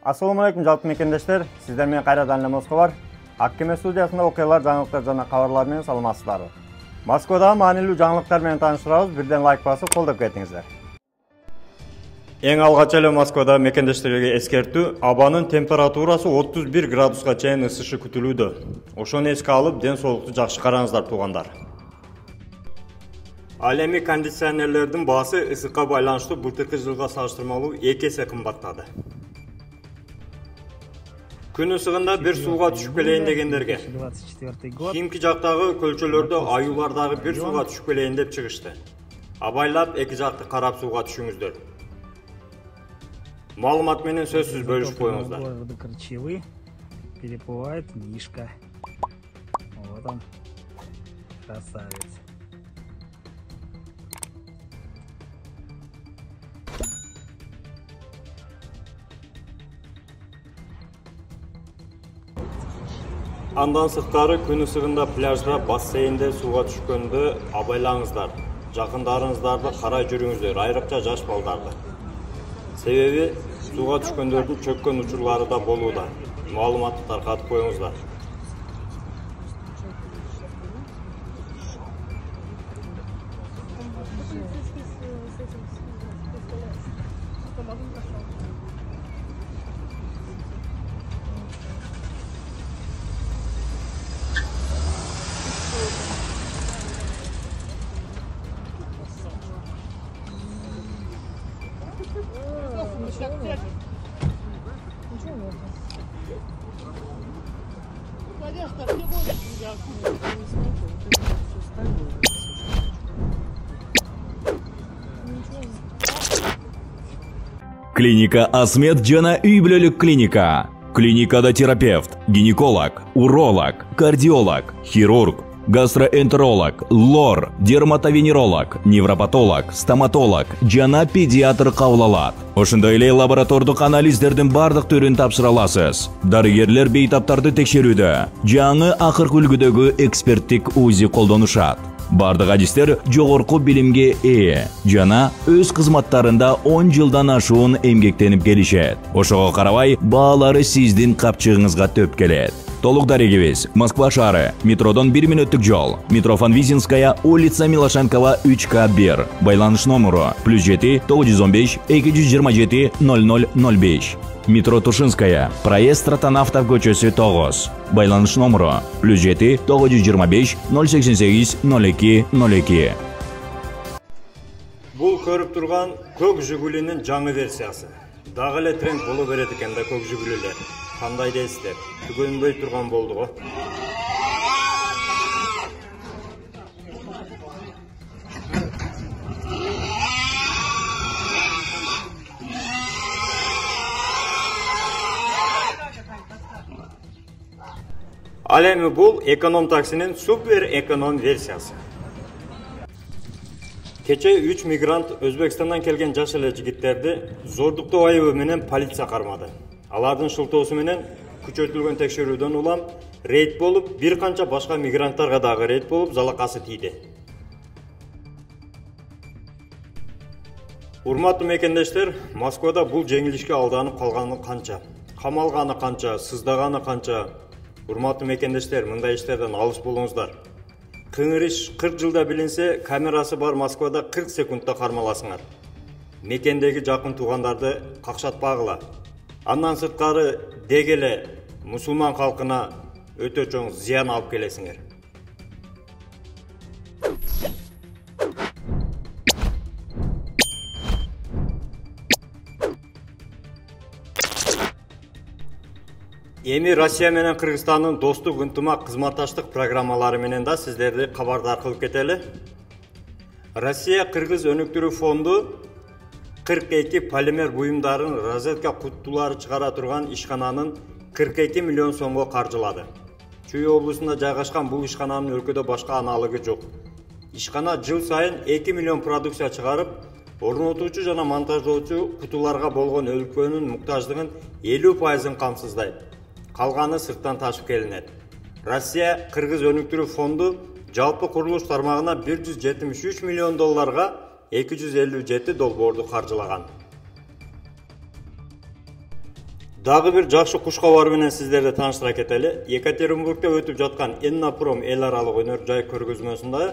Assalamu alaikum жалпы мекендештер. Сиздер менен кайрадан эле Москва бар. Аккеме студиясында окуялар, жаңылыктар жана кабарлар менен саламатсыздарбы. Москвадагы маанилүү жаңылыктар менен тааныштырабыз. Бирден лайк басып, колдоп кетиңиздер. Эң алгач эле Москвада мекендештерге эскертүү, абанын температурасы 31 градуска чейин ысышы күтүлүүдө. Ошону эске алып, ден соолукту жакшы караңыздар туугандар. Ал эми кондиционерлердин баасы ысыкка байланыштуу былтыркы жылга салыштырмалуу 2 эсе кымбаттады. Күн ысыгында бир сууга түшүп келейин дегендерге, Химки жактагы көлчөлөрдө аюулардагы бир сууга түшүп келейин деп чыгышты. Абайлап эки жакты карап сууга түшүңүздөр. Маалымат менен сөзсүз бөлүшүп коюңуздар. Переплывает Мишка. Вот он, красавец. Андан сырткары күн ысыгында пляжда, бассейнде сууга түшкөндө абайлаңыздар. Жакындарыңыздарды карай жүрүңүздөр, айрыкча жаш балдарды. Себеби сууга түшкөндөрдүн чөккөн учурлары да болууда. Маалыматты таркатып коюңуздар. Клиника Асмет жана үй бүлөлүк клиника. Клиникада терапевт, гинеколог, уролог, кардиолог, хирург, гастроэнтеролог, лор, дерматовенеролог, невропатолог, стоматолог жана педиатр кабыл алат. Ошондой эле лаборатордук анализдердин бардык түрүн тапшыра аласыз. Дарыгерлер бейтаптарды текшерүүдө, жаңы акыркы үлгүдөгү эксперттик УЗИ колдонушат. Бардык адистер жогорку билимге ээ жана өз кызматтарында 10 жылдан ашуун эмгектенип келишет. Ошого карабай, баалары сиздин капчыгыңызга төп келет. Толук дарегибиз Москва шаары, метродон 1 мүнөттүк жол, метро Фанвизинская, улица Милошенкова 3К1. Байланыш номеру +7 915 227 0005. Метро Тушинская, проезд Ротонавтов көчөсү 9. Байланыш номеру +7 925 088 02 02. Бул көрүп турган көк Жигулинин жаңы версиясы. Дагы эле тренд боло берет экен да көк Жигулилер. Кандай дейсиздер? Түгөнбөй турган болду го. Ал эми бул эконом таксинин супер эконом версиясы. Кече 3 мигрант Өзбекстандан келген жаш эле жигиттерди зордуктоо айыбы менен полиция кармады. Алардын шылтоосу менен күчөтүлгөн текшерүүдөн улам рейд болуп, бир канча башка мигранттарга дагы рейд болуп, залакасы тийди. Урматтуу мекендештер, Москвада бул жеңилишке алданып калганы канча, камалганы канча, сыздаганы канча. Урматтуу мекендештер, мындай иштерден алыс болуңуздар. Кыңыр иш 40 жылда билинсе, камерасы бар Москвада 40 секундта кармаласыңар. Мекендеги жакын туугандарды какшатпагыла. Андан сырткары дегеле мусулман калкына өтө чоң зыян алып келесиңер. Эми Россия менен Кыргызстандын достук, ынтымак, кызматташтык программалары менен да сиздерди кабардар кылып кетели. Россия Кыргыз өнүктүрүү фонду 42 полимер буюмдарын розетка куттулары чыгара турган ишкананын 42 миллион сомго каржылады. Чүй облусунда жайгашкан бул ишкананын өлкөдө башка аналыгы жок. Ишкана жыл сайын 2 миллион продукция чыгарып, орнотуучу жана монтаждоочу кутуларга болгон өлкөнүн муктаждыгын 50% камсыздайт. Калганы сырттан ташып келинет. Россия Кыргыз өнүктүрүү фонду жалпы курулуш тармагына 173 миллион долларга 257 долбоорду каржылаган. Дагы бир жакшы куш кабар менен сиздерди тааныштыра кетели. Екатеринбургда өтүп жаткан Иннопром эл аралык өнөр жай көргөзмөсүндө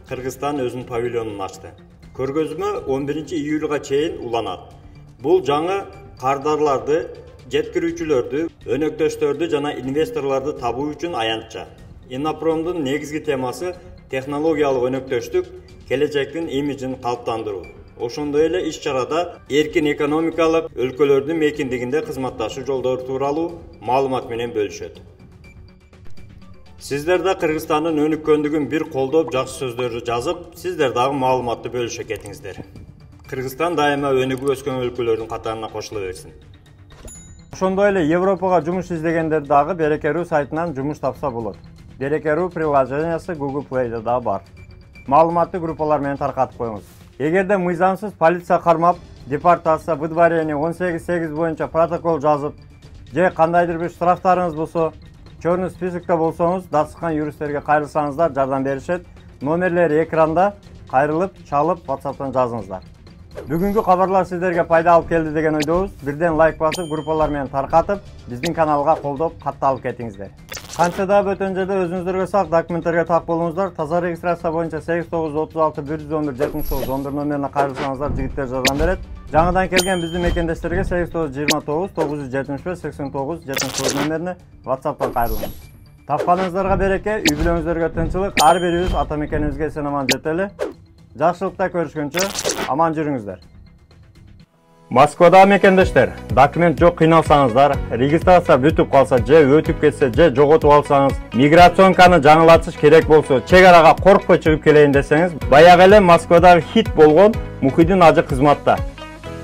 Кыргызстан өзүнүн павильонун ачты. Көргөзмө 11-июлга чейин уланат. Бул жаңы кардарларды, жеткирүүчүлөрдү, өнөктөштөрдү жана инвесторлорду табуу үчүн аянтча. Иннопромдун негизги темасы технологиялык өнөктөштүк, келечектин имиджин калыптандыруу. Ошондой эле иш-чарада эркин экономикалык өлкөлөрдүн мейкиндигинде кызматташуу жолдору тууралуу маалымат менен бөлүшөт. Сиздер да Кыргызстандын өнүккөндүгүн бир колдоп, жакшы сөздөрдү жазып, сиздер дагы маалыматты бөлүшө кетиңиздер. Кыргызстан дайыма өнүгүп өскөн өлкөлөрдүн катарына кошула берсин. Ошондой эле Европага жумуш издегендер дагы Береке.ру сайтынан жумуш тапса болот. Береке.ру приложениясы Google Play'де да бар. Маалыматты группалар менен таркатып коюңуз. Эгерде мыйзамсыз полиция кармап, депортация, выдворение 18.8 боюнча протокол жазып, же кандайдыр бир штрафтарыңыз болсо, чорный списокто болсоңуз, дасыккан юристтерге кайрылсаңыздар жардам беришет. Номерлери экранда, кайрылып, чалып, WhatsApp'тан жазыңыздар. Бүгүнкү кабарлар сиздерге пайда алып келди деген ойдобуз. Бирден лайк басып, группалар менен таркатып, биздин каналга колдоп, катталып кетиңиздер. Канча да бөтөн жерде өзүңүздөргө сак документтерге так болуңуздар. Таза регистрация боюнча 8936-111-79-11 номерине кайрылсаңыздар, жигиттер жардам берет. Жаңыдан келген биздин мекендештерге 8929-979-79-79 номерине WhatsApp'тан кайрылыңыз. Тапканыңыздарга береке, үй бүлөңүздөргө тынчылык, ар бирибиз ата мекенибизге эсен аман жетели. Жакшылыкта көрүшкөнчө аман жүрүңүздөр. Москвада мекендештер, документ жок кыйналсаңыздар, регистрация бүтүп калса же өтүп кетсе же жоготуп алсаңыз, миграционканы жаңылатыш керек болсо, чек арага коркпой чыгып келейин десеңиз, баягы эле Москвада хит болгон Мухиддин ажы кызматта.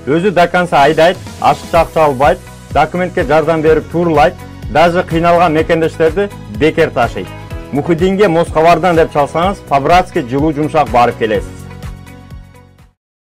Өзү до конца айдайт, ашыкча акча албайт, документке жардам берип туурулайт, даже кыйналган мекендештерди бекер ташыйт. Мухиддинге Москвардан деп чалсаңыз, по-братски жылуу жумшак барып келесиз.